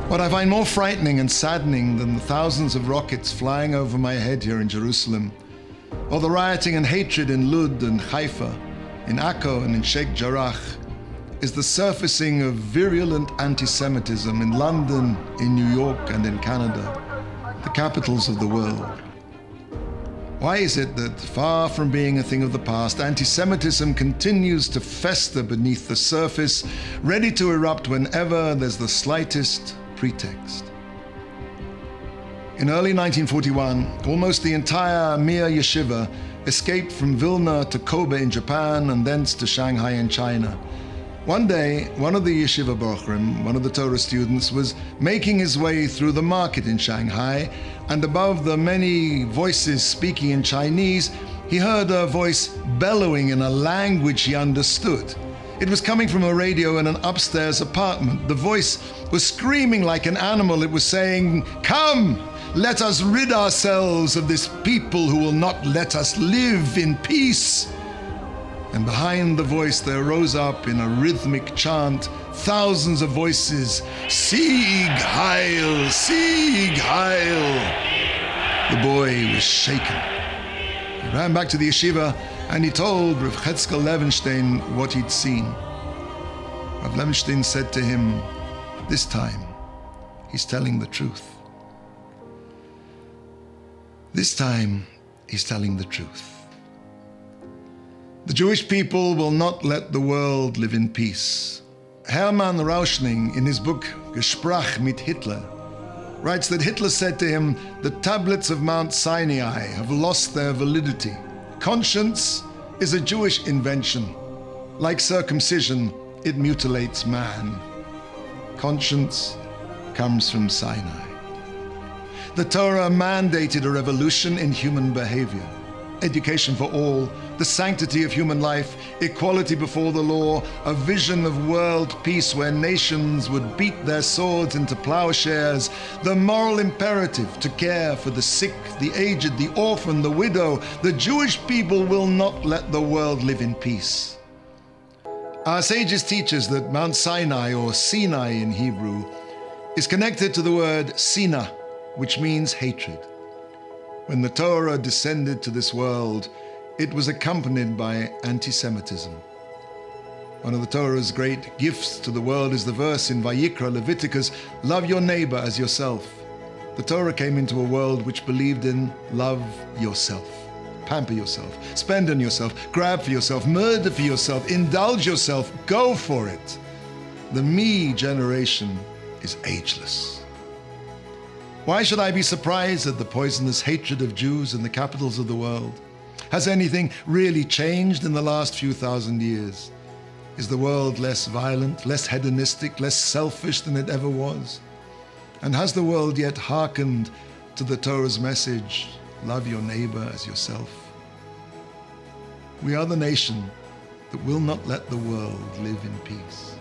What I find more frightening and saddening than the thousands of rockets flying over my head here in Jerusalem, or the rioting and hatred in Lud and Haifa, in Akko and in Sheikh Jarrah, is the surfacing of virulent anti-Semitism in London, in New York, and in Canada, the capitals of the world. Why is it that, far from being a thing of the past, anti-Semitism continues to fester beneath the surface, ready to erupt whenever there's the slightest pretext? In early 1941, almost the entire Mir Yeshiva escaped from Vilna to Kobe in Japan and thence to Shanghai in China. One day, one of the Yeshiva Bochrim, one of the Torah students, was making his way through the market in Shanghai, and above the many voices speaking in Chinese, he heard a voice bellowing in a language he understood. It was coming from a radio in an upstairs apartment. The voice was screaming like an animal. It was saying, "Come, let us rid ourselves of this people who will not let us live in peace." And behind the voice there rose up in a rhythmic chant thousands of voices, "Sieg Heil! Sieg Heil!" The boy was shaken. He ran back to the yeshiva and he told Rav Chetzkel Levenstein what he'd seen. Rav Levenstein said to him, "This time he's telling the truth. This time he's telling the truth." The Jewish people will not let the world live in peace. Hermann Rauschning, in his book Gespräch mit Hitler, writes that Hitler said to him, "The tablets of Mount Sinai have lost their validity. Conscience is a Jewish invention. Like circumcision, it mutilates man. Conscience comes from Sinai." The Torah mandated a revolution in human behavior. Education for all, the sanctity of human life, equality before the law, a vision of world peace where nations would beat their swords into plowshares, the moral imperative to care for the sick, the aged, the orphan, the widow. The Jewish people will not let the world live in peace. Our sages teach us that Mount Sinai, or Sinai in Hebrew, is connected to the word Sina, which means hatred. When the Torah descended to this world, it was accompanied by anti-Semitism. One of the Torah's great gifts to the world is the verse in Vayikra, Leviticus, "Love your neighbor as yourself." The Torah came into a world which believed in love yourself, pamper yourself, spend on yourself, grab for yourself, murder for yourself, indulge yourself, go for it. The me generation is ageless. Why should I be surprised at the poisonous hatred of Jews in the capitals of the world? Has anything really changed in the last few thousand years? Is the world less violent, less hedonistic, less selfish than it ever was? And has the world yet hearkened to the Torah's message, love your neighbor as yourself? We are the nation that will not let the world live in peace.